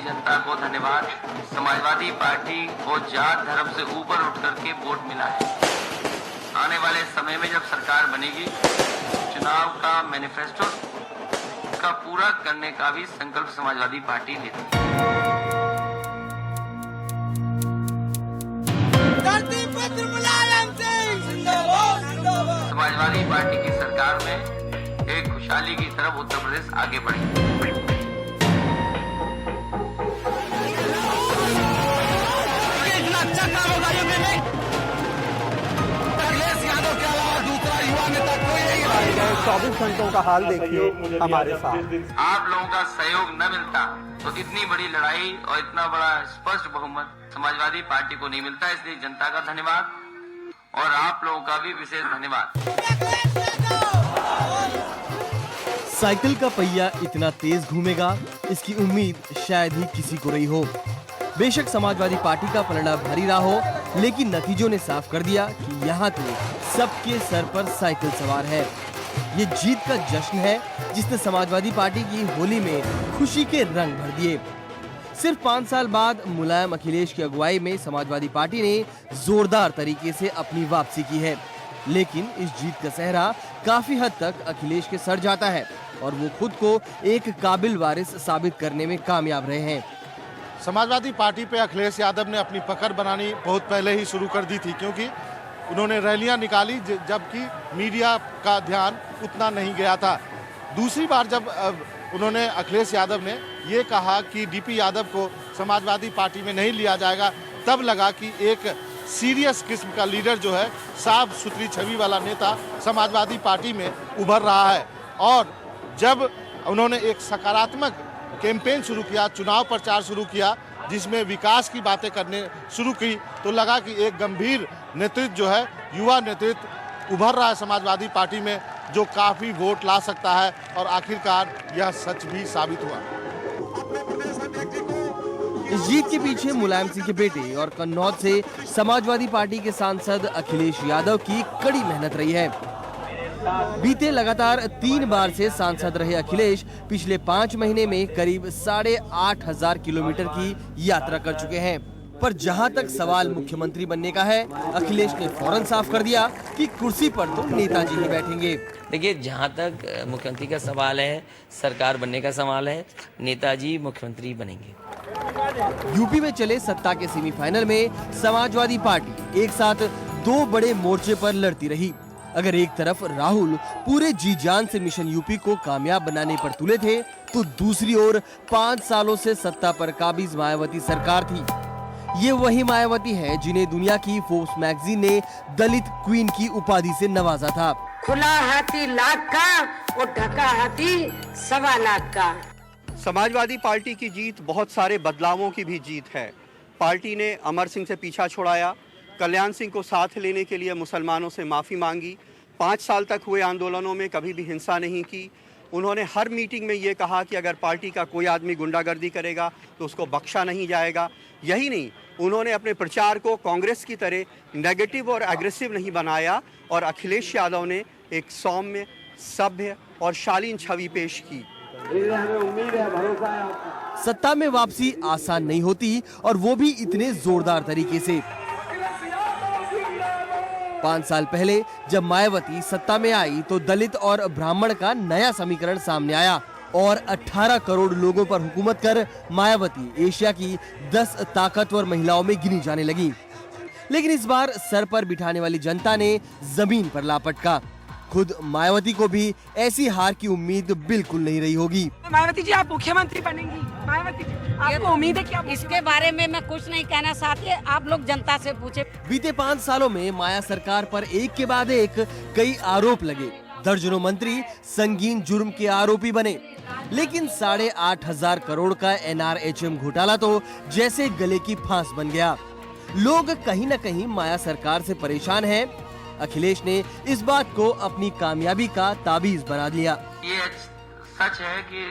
जनता को धन्यवाद। समाजवादी पार्टी को जात धर्म से ऊपर उठ करके वोट मिला है। आने वाले समय में जब सरकार बनेगी, चुनाव का मैनिफेस्टो का पूरा करने का भी संकल्प समाजवादी पार्टी लेती है। समाजवादी पार्टी की सरकार में एक खुशहाली की तरफ उत्तर प्रदेश आगे बढ़ेगा। अखिलेश 24 घंटों का हाल देखिए हमारे साथ। आप लोगों का सहयोग न मिलता तो इतनी बड़ी लड़ाई और इतना बड़ा स्पष्ट बहुमत समाजवादी पार्टी को नहीं मिलता। इसलिए जनता का धन्यवाद और आप लोगों का भी विशेष धन्यवाद। साइकिल का पहिया इतना तेज घूमेगा, इसकी उम्मीद शायद ही किसी को रही हो। बेशक समाजवादी पार्टी का पलड़ा भारी रहा हो, लेकिन नतीजों ने साफ कर दिया कि यहाँ तो सबके सर पर साइकिल सवार है। ये जीत का जश्न है जिसने समाजवादी पार्टी की होली में खुशी के रंग भर दिए। सिर्फ 5 साल बाद मुलायम अखिलेश की अगुवाई में समाजवादी पार्टी ने जोरदार तरीके से अपनी वापसी की है, लेकिन इस जीत का सेहरा काफी हद तक अखिलेश के सर जाता है और वो खुद को एक काबिल वारिस साबित करने में कामयाब रहे हैं। समाजवादी पार्टी पे अखिलेश यादव ने अपनी पकड़ बनानी बहुत पहले ही शुरू कर दी थी, क्योंकि उन्होंने रैलियां निकाली जबकि मीडिया का ध्यान उतना नहीं गया था। दूसरी बार जब उन्होंने अखिलेश यादव ने ये कहा कि डीपी यादव को समाजवादी पार्टी में नहीं लिया जाएगा, तब लगा कि एक सीरियस किस्म का लीडर जो है, साफ सुथरी छवि वाला नेता समाजवादी पार्टी में उभर रहा है। और जब उन्होंने एक सकारात्मक कैंपेन शुरू किया, चुनाव प्रचार शुरू किया, जिसमें विकास की बातें करने शुरू की, तो लगा कि एक गंभीर नेतृत्व जो है, युवा नेतृत्व उभर रहा है समाजवादी पार्टी में, जो काफी वोट ला सकता है। और आखिरकार यह सच भी साबित हुआ। इस जीत के पीछे मुलायम सिंह के बेटे और कन्नौज से समाजवादी पार्टी के सांसद अखिलेश यादव की कड़ी मेहनत रही है। बीते लगातार 3 बार से सांसद रहे अखिलेश पिछले 5 महीने में करीब 8,500 किलोमीटर की यात्रा कर चुके हैं। पर जहां तक सवाल मुख्यमंत्री बनने का है, अखिलेश ने फौरन साफ कर दिया कि कुर्सी पर तो नेताजी ही बैठेंगे। देखिए, जहां तक मुख्यमंत्री का सवाल है, सरकार बनने का सवाल है, नेताजी मुख्यमंत्री बनेंगे। यूपी में चले सत्ता के सेमीफाइनल में समाजवादी पार्टी एक साथ 2 बड़े मोर्चे पर लड़ती रही। अगर एक तरफ राहुल पूरे जी जान से मिशन यूपी को कामयाब बनाने पर तुले थे, तो दूसरी ओर 5 सालों से सत्ता पर काबिज मायावती सरकार थी। ये वही मायावती है जिन्हें दुनिया की फोर्ब्स मैगजीन ने दलित क्वीन की उपाधि से नवाजा था। खुला हाथी लाख का और ढका हाथी 1.25 लाख का। समाजवादी पार्टी की जीत बहुत सारे बदलावों की भी जीत है। पार्टी ने अमर सिंह से पीछा छुड़ाया, कल्याण सिंह को साथ लेने के लिए मुसलमानों से माफ़ी मांगी, 5 साल तक हुए आंदोलनों में कभी भी हिंसा नहीं की। उन्होंने हर मीटिंग में ये कहा कि अगर पार्टी का कोई आदमी गुंडागर्दी करेगा तो उसको बख्शा नहीं जाएगा। यही नहीं, उन्होंने अपने प्रचार को कांग्रेस की तरह नेगेटिव और एग्रेसिव नहीं बनाया और अखिलेश यादव ने एक सौम्य, सभ्य और शालीन छवि पेश की। सत्ता में वापसी आसान नहीं होती, और वो भी इतने जोरदार तरीके से। 5 साल पहले जब मायावती सत्ता में आई तो दलित और ब्राह्मण का नया समीकरण सामने आया और 18 करोड़ लोगों पर हुकूमत कर मायावती एशिया की 10 ताकतवर महिलाओं में गिनी जाने लगी। लेकिन इस बार सर पर बिठाने वाली जनता ने जमीन पर लापटका। खुद मायावती को भी ऐसी हार की उम्मीद बिल्कुल नहीं रही होगी। मायावती जी, आप मुख्यमंत्री बनेंगी। मायावती जी, आपको उम्मीद है कि आप इसके बारे में मैं कुछ नहीं कहना चाहती, आप लोग जनता से पूछे। बीते 5 सालों में माया सरकार पर एक के बाद एक कई आरोप लगे। दर्जनों मंत्री संगीन जुर्म के आरोपी बने, लेकिन 8,500 करोड़ का NRHM घोटाला तो जैसे गले की फांस बन गया। लोग कहीं न कहीं माया सरकार से परेशान हैं। अखिलेश ने इस बात को अपनी कामयाबी का ताबीज बना लिया। ये सच है कि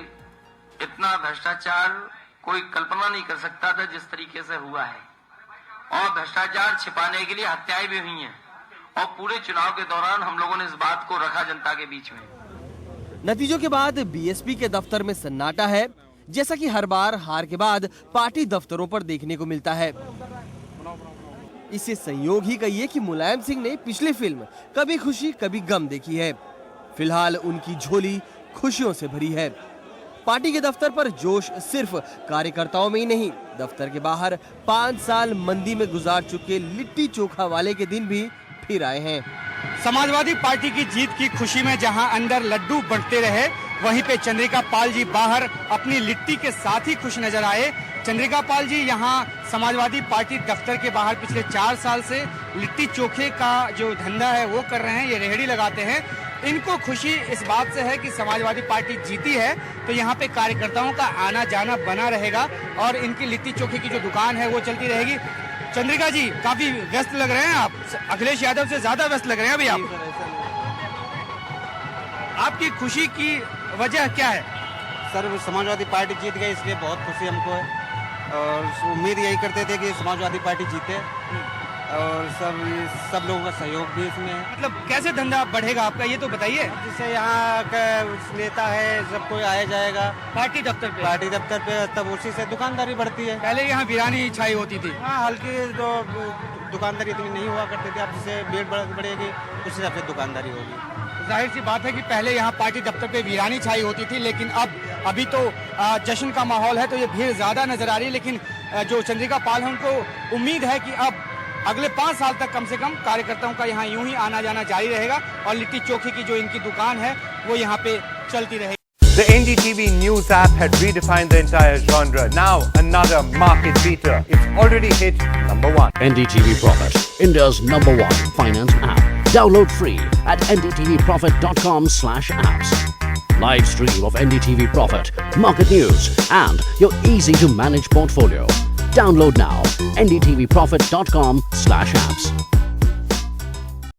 इतना भ्रष्टाचार कोई कल्पना नहीं कर सकता था जिस तरीके से हुआ है, और भ्रष्टाचार छिपाने के लिए हत्याएं भी हुई हैं, और पूरे चुनाव के दौरान हम लोगों ने इस बात को रखा जनता के बीच में। नतीजों के बाद बीएसपी के दफ्तर में सन्नाटा है। जैसा कि हर बार हार के बाद पार्टी दफ्तरों पर देखने को मिलता है। इसे संयोग ही कहिए कि मुलायम सिंह ने पिछली फिल्म कभी खुशी कभी गम देखी है। फिलहाल उनकी झोली खुशियों से भरी है। पार्टी के दफ्तर पर जोश सिर्फ कार्यकर्ताओं में ही नहीं, दफ्तर के बाहर 5 साल मंदी में गुजार चुके लिट्टी चोखा वाले के दिन भी फिर आए हैं। समाजवादी पार्टी की जीत की खुशी में जहां अंदर लड्डू बंटते रहे, वहीं पे चंद्रिका पाल जी बाहर अपनी लिट्टी के साथ ही खुश नजर आए। चंद्रिका पाल जी यहां समाजवादी पार्टी दफ्तर के बाहर पिछले 4 साल से लिट्टी चोखे का जो धंधा है वो कर रहे हैं, ये रेहड़ी लगाते हैं। इनको खुशी इस बात से है कि समाजवादी पार्टी जीती है तो यहाँ पे कार्यकर्ताओं का आना जाना बना रहेगा और इनकी लिट्टी चोखे की जो दुकान है वो चलती रहेगी। चंद्रिका जी काफी व्यस्त लग रहे हैं आप, अखिलेश यादव से ज्यादा व्यस्त लग रहे हैं अभी आप। आपकी खुशी की वजह क्या है? सर, समाजवादी पार्टी जीत गई इसलिए बहुत खुशी हमको है और उम्मीद यही करते थे कि समाजवादी पार्टी जीते और सब लोगों का सहयोग भी इसमें है। मतलब कैसे धंधा बढ़ेगा आपका ये तो बताइए। जिससे यहाँ का नेता है सब कोई आया जाएगा पार्टी दफ्तर पे तब उसी से दुकानदारी बढ़ती है। पहले यहाँ वीरानी छाई होती थी। हाँ, हल्की तो दुकानदारी इतनी नहीं हुआ करती थी, अब जिससे भीड़ बढ़ेगी उस हिसाब से दुकानदारी होगी। जाहिर सी बात है कि पहले यहाँ पार्टी दफ्तर पे वीरानी छाई होती थी, लेकिन अभी तो जश्न का माहौल है तो ये भीड़ ज्यादा नजर आ रही है। लेकिन जो चंद्रिका पाल है उनको उम्मीद है कि अब अगले 5 साल तक कम से कम कार्यकर्ताओं का यहाँ यूं ही आना जाना जारी रहेगा और लिट्टी चोखे की जो इनकी दुकान है वो यहाँ पे चलती रहेगी। The NDTV News app had redefined the entire genre. Now another market beater. It's already hit #1. NDTV Profit, India's #1 finance app. Download free at ndtvprofit.com/apps. Live stream of NDTV Profit, market news and your easy to manage portfolio. Download now ndtvprofit.com/apps.